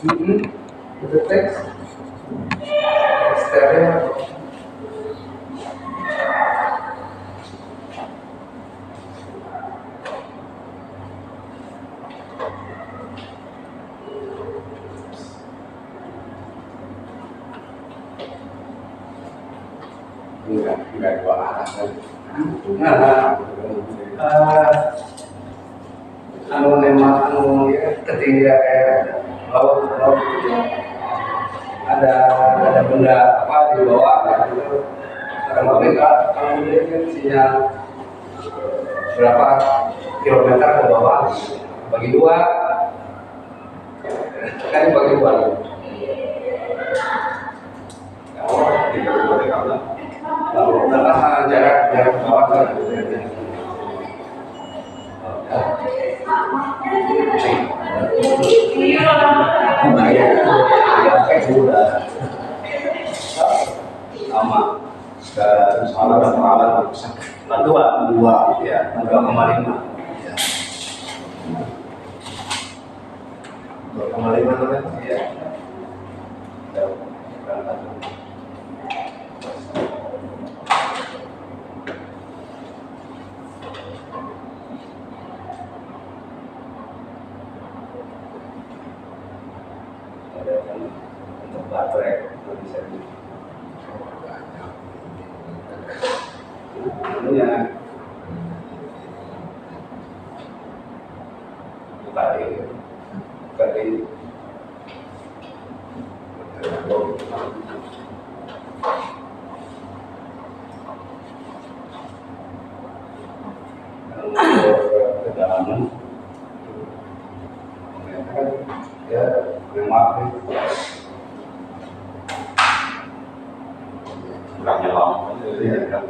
Itu teks stereo. Enggak dua arah kan. Anu memang anu ya ketinggian kayak laut itu ada benda apa di bawah gitu. Kalau dia kan sinyal berapa kilometer ke bawah bagi dua kan bagi dua. Karena jarak bawah kan. Sama salah dan salah dua ya 2,5 ya untuk baterai bisa di namanya tadi kedalaman ya memang kurang nyelam jadi kan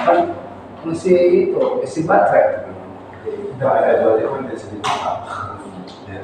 kan masih itu isi baterai tidak ada dua kan di sini ya.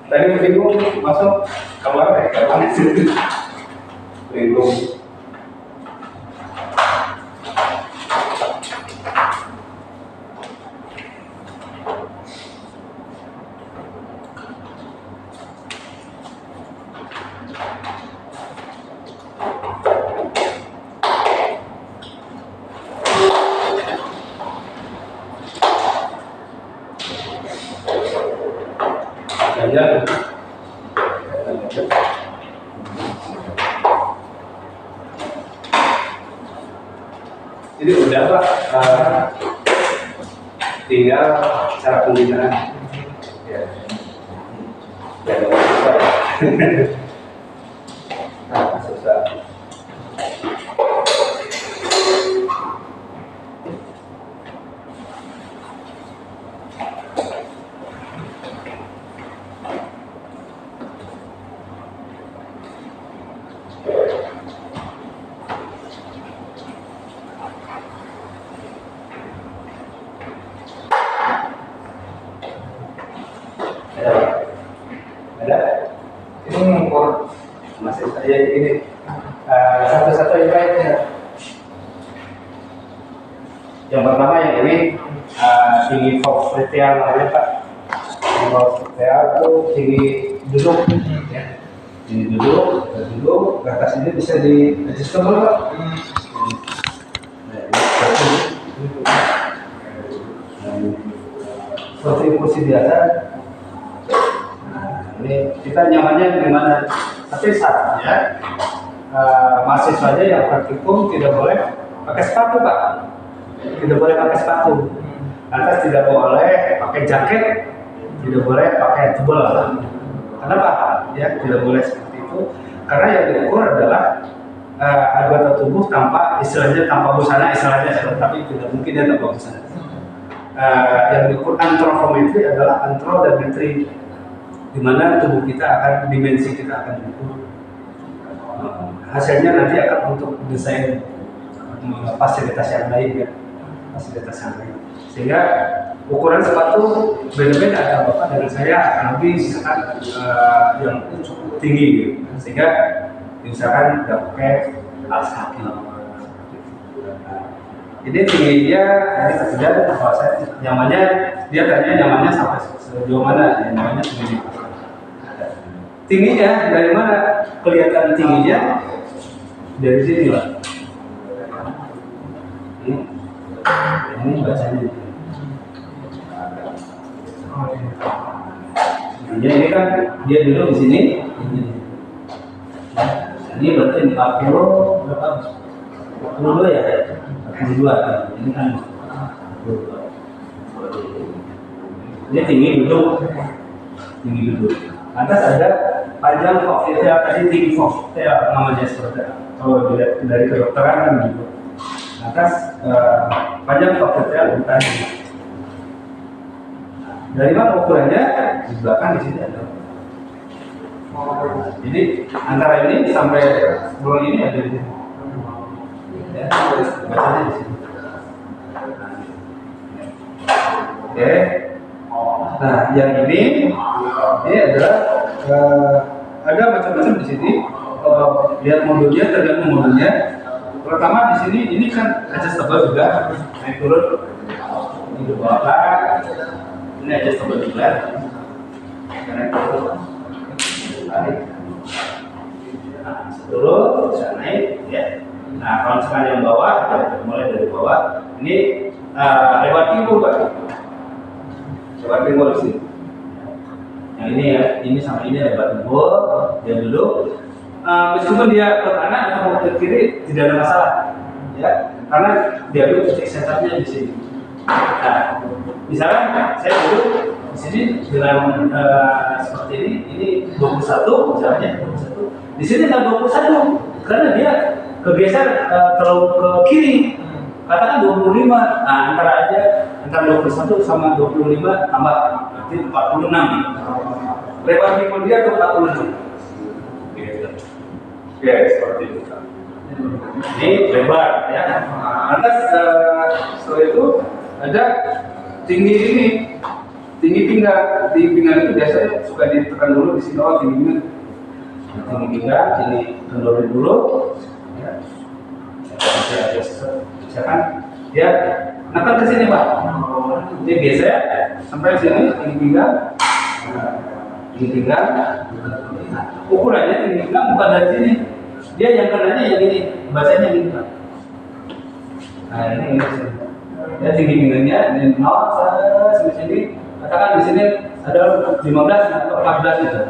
Tadi bingung masuk kamar bingung. Jadi udah Pak, tinggal cara penggunaan. Ya. Susah. masih saya ini satu-satu yang baiknya. Yang pertama yang ini tinggi fox vertical namanya Pak. Fox vertical itu tinggi duduk, ya. Tinggi duduk, ke atas ini bisa di adjustable Pak. Seperti kursi biasa. Ini kita nyamannya gimana? Tapi syaratnya mahasiswanya yang praktikum tidak boleh pakai sepatu Pak, tidak boleh pakai sepatu. Lantas tidak boleh pakai jaket, tidak boleh pakai tebal. Kenapa? Ya tidak boleh seperti itu. Karena yang diukur adalah anggota tubuh tanpa istilahnya tanpa busana istilahnya, tapi tidak mungkin ya tanpa busana. Yang diukur antropometri adalah antropometri, di mana tubuh kita akan dimensi kita akan diukur. Hasilnya nanti akan untuk desain fasilitas yang lain ya, fasilitas yang lain. Sehingga ukuran sepatu beda-beda, ada Bapak dengan saya akan lebih misalkan yang cukup tinggi gitu. Sehingga misalkan tidak pakai alas kaki. Ini tingginya ini terjadi kalau saya nyamannya dia tanya nyamannya sampai sejauh mana ya, nyamannya tinggi. Tingginya dari mana kelihatan tingginya? Dari sini Pak. Ini bacanya. Ini kan dia dulu di sini. Ini berarti 40 berapa? 42 ya? 42. Ini kan 42. Ini tinggi duduk. Lantas ada panjang foxtail, tadi tinggi foxtail namanya seperti itu. Kalau dilihat dari kedokteran kan gitu. Lantas panjang foxtail bukan. Dari mana ukurannya? Di belakang di sini ada. Jadi antara ini sampai bulan ini ada di sini. Ya, bacanya di sini. Oke. Nah, yang ini adalah ada macam-macam di sini. Lihat modulnya, tergantung modulnya. Pertama di sini ini kan adjustable juga, naik turun. Ini di bawah, ini adjustable juga. Naik turun, tarik. Nah, turun, bisa naik, ya. Nah, kalau misalkan yang bawah, mulai dari bawah, ini lewat timbul Pak. Lewat timbul di sini. Yang ini ya, ini sama ini lewat timbul, dia duduk. Meskipun dia ke kanan atau ke kiri tidak ada masalah, ya, karena dia duduk titik senternya di sini. Nah, misalkan saya duduk di sini dengan seperti ini 21, misalnya 21. Di sini nggak 21, karena dia kegeser terlalu ke kiri. Katakan 25, nah antara 21 sama 25 tambah berarti 46. Lebar minggu dia ke 46. Oke, seperti itu. Ini lebar ya. Lantas setelah itu ada tinggi ini, tinggi pinggang. Tinggi pinggang itu biasanya suka ditekan dulu di sini, tinggi pinggang. Tinggi pinggang, ini kendorin dulu. Ya. Misalkan dia nekan ke sini Pak. Dia geser sampai sini tinggi pinggang. Tinggi pinggang. Ukurannya tinggi pinggang bukan dari sini. Dia yang kenanya yang ini, bacanya ini Pak. Nah ini ya tinggi pinggangnya ini 0 sampai sini. Katakan di sini ada 15 atau 14 gitu.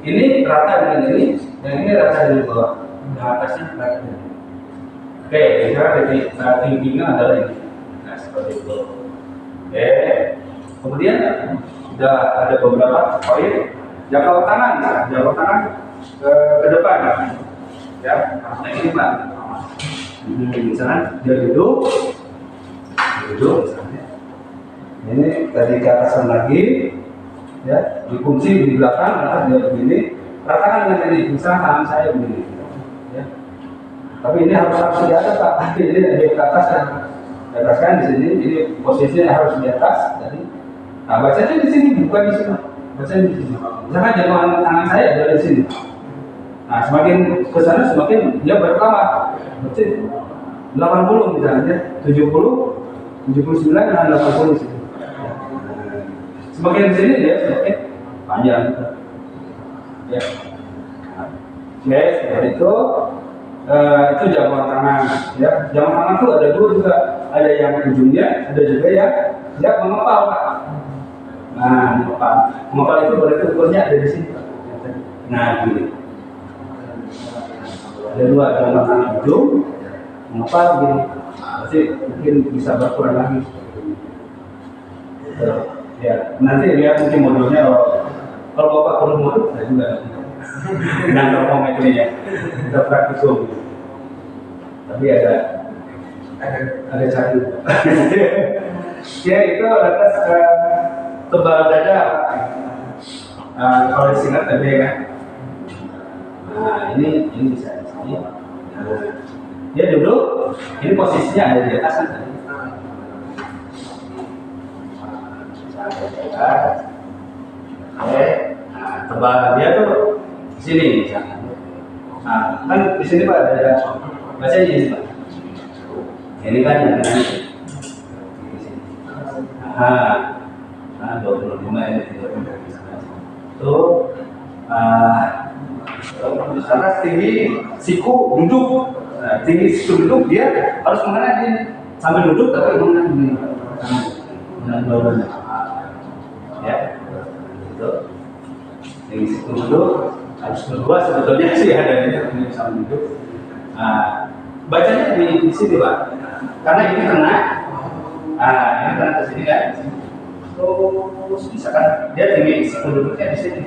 Ini rata dengan ini, dan ini rata dari bawah. Yang atasnya rata dengan ini. Oke, sekarang dari tinggi pinggang adalah ini. Nah seperti itu. Oke, kemudian sudah ada beberapa poin. Jangkau tangan ke depan, ya. Nah ini Pak. Misalnya dia duduk, misalnya. Ini tadi ke atasan lagi, ya. Dikunci di belakang, nah dia begini. Ratakan dengan ini, misalnya tangan saya begini, ya. Tapi ini harus di atas Pak. Ini dari ke atas kan. Di atas kan di sini. Ini posisinya harus di atas. Jadi, nah bacanya di sini, bukan di sini. Bacanya di sini. Misalkan jangkauan tangan saya ada di sini. Nah, semakin ke sana semakin dia bertambah. Berarti 80 misalnya, 70, 79, dan 80 di sini. Semakin di sini dia semakin panjang. Ya. Oke, seperti itu. Itu jangkauan tangan. Ya, jangkauan tangan itu ada dua juga. Ada yang ujungnya, ada juga yang mengepal, Pak. Nah, mengepal itu berarti ukurnya ada di sini. Nah, gini. Ada dua, jangkauan tangan ujung, mengepal gini. Berarti mungkin bisa berkurang lagi. Ya, nanti lihat mungkin modulnya. Kalau Bapak perlu modul, saya juga. Dan termometrinya kita praktikum. Tapi ada cari. Ya, itu atas tebal dada. Kalau disingkat tadi kan. Nah, ini bisa di sini. Dia duduk, ini posisinya ada di atas kan tadi. Oke, tebal dia tuh di sini misalnya. Nah, kan di sini Pak ada bacanya ini Pak. Ini kan yang di sini. Nah, 25 ini tuh. Karena tinggi siku duduk. Nah, tinggi siku duduk dia harus mengenai ini sambil duduk tapi mengenai ini. Mengenai bawahnya. Ya, itu. Tinggi siku duduk harus berdua sebetulnya sih ada ini sambil duduk. Nah, bacanya di sini Pak. Karena ini kena. Ini kena ke sini kan. Terus misalkan dia tinggi siku duduknya di sini.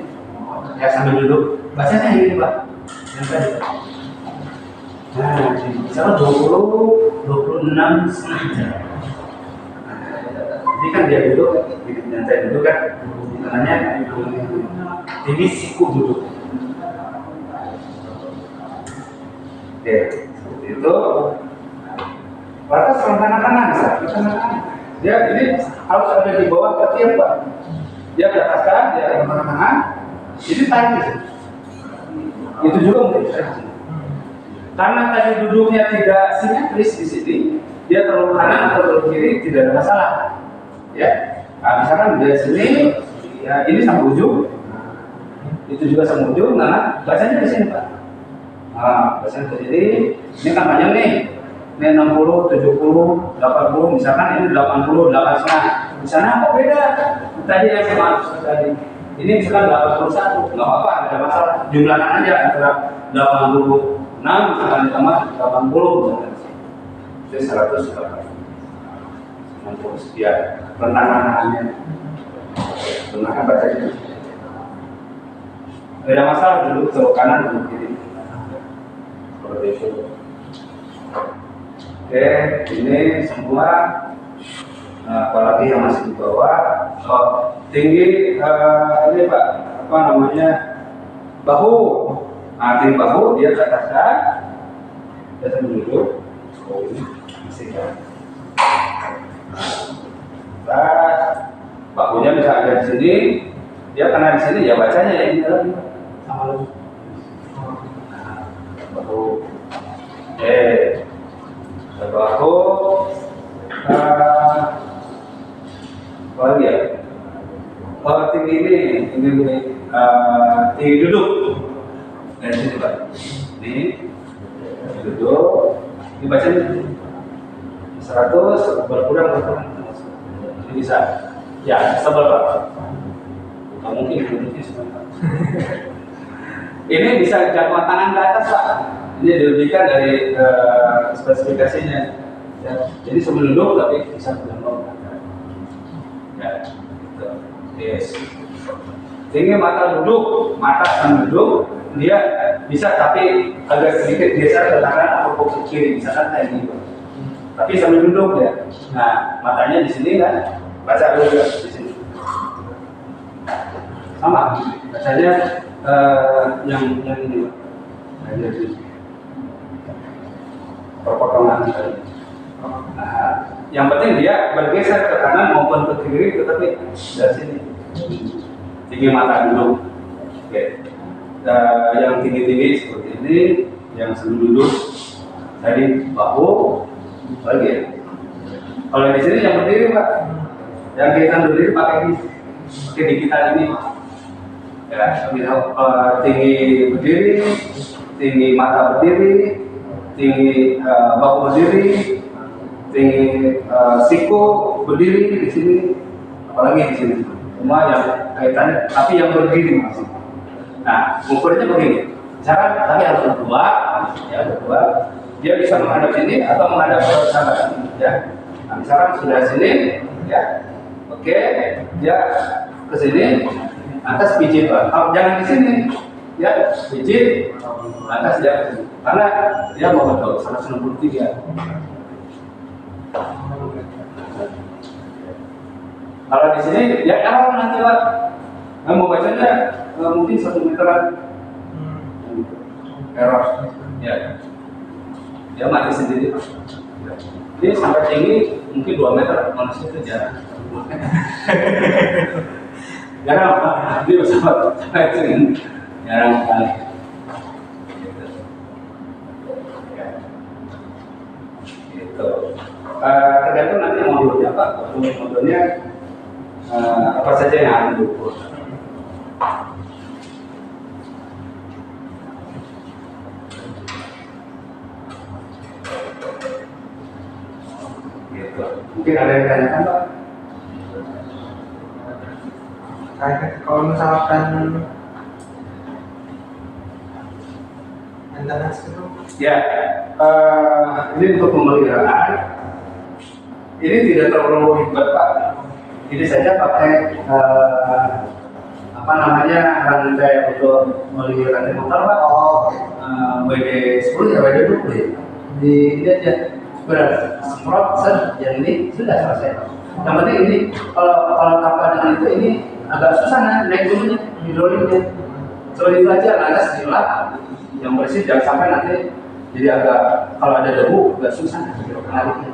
Ya sambil duduk, bacanya ini Pak. Yang tadi. Nah, misalkan 20, 26 setengah jam. Ini kan dia duduk, yang saya duduk kan, namanya tinggi siku duduk. Oke, seperti itu. Batas tangan-tangan, dia ini harus ada di bawah ketiak Pak. Dia berdasarkan, dia tangan-tangan. Ini tadi, itu juga mungkin karena tadi duduknya tidak simetris di sini, dia terlalu kanan atau terlalu kiri tidak ada masalah, ya. Nah, misalkan dari sini, ya ini sama ujung, itu juga sama ujung, nah bacanya di sini Pak. Nah, bacanya di sini, ini kan panjang nih, ini 60, 70, 80, misalkan ini 80, 8,5, di sana kok beda? Tadi yang saya maksud tadi. Ini misalkan 81, nggak apa-apa, ada masalah. Jumlahkan aja antara 86 misalkan ditambah 80 misalkan. Jadi 160 sekian. Rentang-rentangnya. Gunakan bacanya. Tidak ada masalah duduk ke kanan duduk kiri. Seperti itu. Oke, ini semua. Nah, apalagi yang masih di bawah, tinggi ini Pak, apa namanya, bahu. Nah, tinggi bahu dia ke atas kan, dia sambil duduk. Ini masih ya. Nah, bahunya bisa ada di sini, dia kena di sini ya bacanya ya ini lagi sama lagi. Bahu, bahu. Apa lagi ya? Tinggi ini tinggi duduk dari sini Pak. Ini duduk, dibaca 100 berkurang. Ini bisa, ya sabar Pak. Nggak mungkin duduknya sebentar. Ini bisa jangkauan tangan ke atas Pak. Ini dilebihkan dari spesifikasinya. Ya, jadi sebelum duduk tapi bisa berjangkau. Ya, gitu. Yes. Tinggi mata duduk, mata sambil duduk, dia bisa tapi agak sedikit geser ke kanan atau ke kiri, misalkan kayak gitu. Tapi sambil duduk ya. Nah, matanya di sini kan, baca dulu ya di sini. Sama, bacanya yang ini, nah, jadi perpotongan tadi. Nah, yang penting dia bergeser ke kanan maupun ke kiri, tetapi dari sini tinggi mata dulu. Oke. yang tinggi-tinggi seperti ini, yang senduduk tadi bahu bagian. Kalau di sini yang berdiri Pak, yang kita berdiri pakai digital ini. Ya, tinggi berdiri, tinggi mata berdiri, tinggi bahu berdiri, tinggi siku berdiri di sini, apalagi di sini. Semua yang kaitannya, tapi yang berdiri di sini. Nah, ukurnya begini. Misalkan kami harus berdua, ya berdua, dia bisa menghadap sini atau menghadap ke sana, ya. Nah, misalkan sudah sini, ya, oke, dia ke sini, atas pijit Pak. Kalau jangan di sini, ya pijit, atas dia ke sini. Karena dia mau betul 163. Kalau di sini, ya error nanti Pak. Nah, mau bacanya mungkin 1 meteran. Error, ya. Dia mati sendiri. Ini sampai tinggi mungkin 2 meter, manusia itu jarang. Jarang Pak, dia bisa sampai sini. Jarang sekali. Gitu. Tergantung nanti modulnya Pak. Modulnya apa saja yang akan diukur. Gitu. Mungkin ada yang tanyakan Pak? Kalau misalkan maintenance itu Ya, ini untuk pemeliharaan. Ini tidak terlalu ribet Pak. Ini saja pakai apa namanya rantai untuk memelihara rantai motor Pak. WD10 ya WD20 ya. Di ini aja sudah semprot yang ini sudah selesai. Yang penting ini kalau tanpa dengan itu ini agak susah naik dulunya hidroliknya. Soal itu aja lantas dilap yang bersih, jangan sampai nanti jadi agak kalau ada debu agak susah nariknya.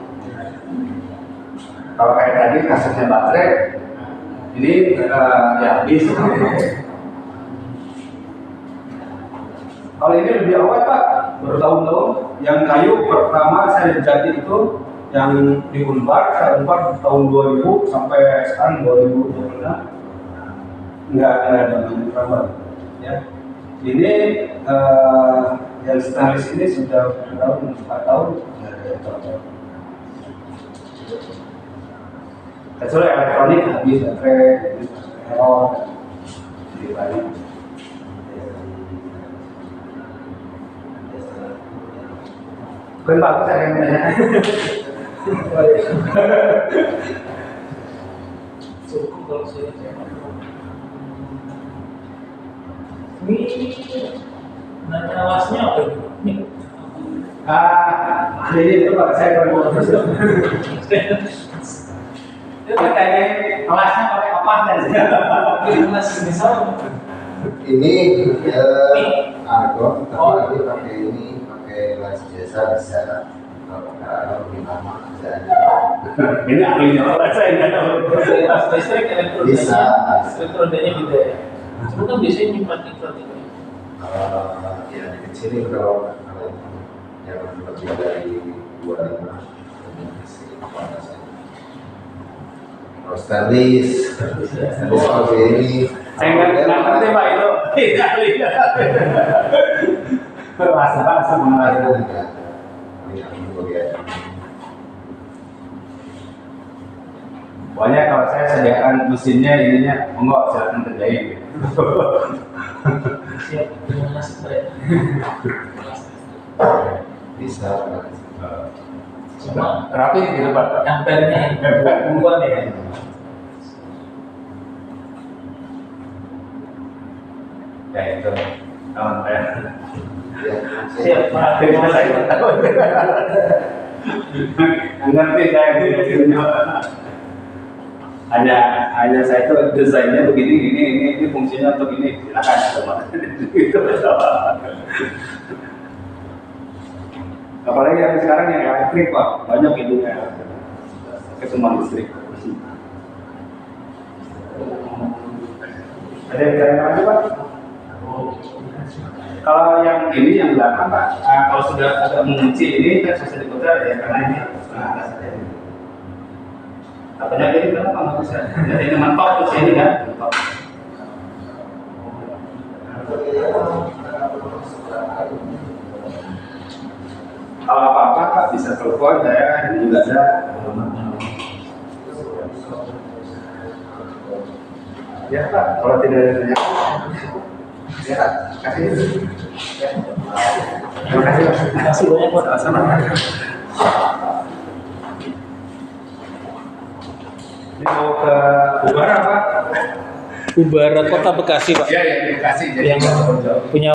Kalau kayak tadi kasusnya baterai ini ya habis. Kalau ini lebih awet Pak, bertahun-tahun. Yang kayu pertama saya jadi itu yang di Unbar, saya Unbar tahun 2000 sampai sekarang 2026 nggak ada berapa ya. Ini yang stainless ini sudah berapa 4 tahun nggak ada berapa. Kecuali elektronik habis baterai, error, jadi banyak. Bukan bagus saya yang nanya. Cukup kalau saya. Ini nanya alasnya apa ini? Jadi itu Pak saya kalau itu katanya kelasnya pakai apa dan Kelas misal Ini argon, tapi lagi pakai ini, pakai kelas biasa bisa. Kalau lebih lama kerjaannya. ini ahlinya orang saya nggak tahu. kelas listrik Bisa. elektrodanya beda ya. Cuma kan biasanya nyimpan elektronik. Ya di kecil ini kalau yang lebih dari 25 kalau stainless seperti ini Saya nggak ngerti Pak itu. Tidak ahlinya. Berasa mengenai. Pokoknya kalau saya sediakan mesinnya ininya, enggak silakan kerjain. Siap, terima kasih Pak. bisa. Cuma Rapi gitu Pak. ampernya bukan ya. Ya itu kawan saya. Siap Pak. Akhirnya saya tahu. Ngerti saya punya. Hanya saya itu desainnya begini, ini fungsinya untuk ini. Silakan semua. Itu betul. Apalagi yang sekarang yang elektrik Pak, banyak itunya. Semua listrik. Ada yang tanya lagi Pak? Kalau yang ini yang belakang Pak, kalau sudah agak mengunci ini kan susah diputar ya karena ini atas saja. Katanya ini kenapa nggak bisa? Jadi ini mentok terus ini kan? Mentok. Kalau apa-apa Pak bisa telepon saya, ini juga ada. Ya Pak, kalau tidak ada yang ya, kasih. Ya. Terima kasih Pak. Terima kasih banyak Pak. Sama-sama. Ini mau ke Ubara Pak? Ubara Kota Bekasi Pak. Iya, ya, Bekasi. Jadi Yang nggak jauh-jauh. punya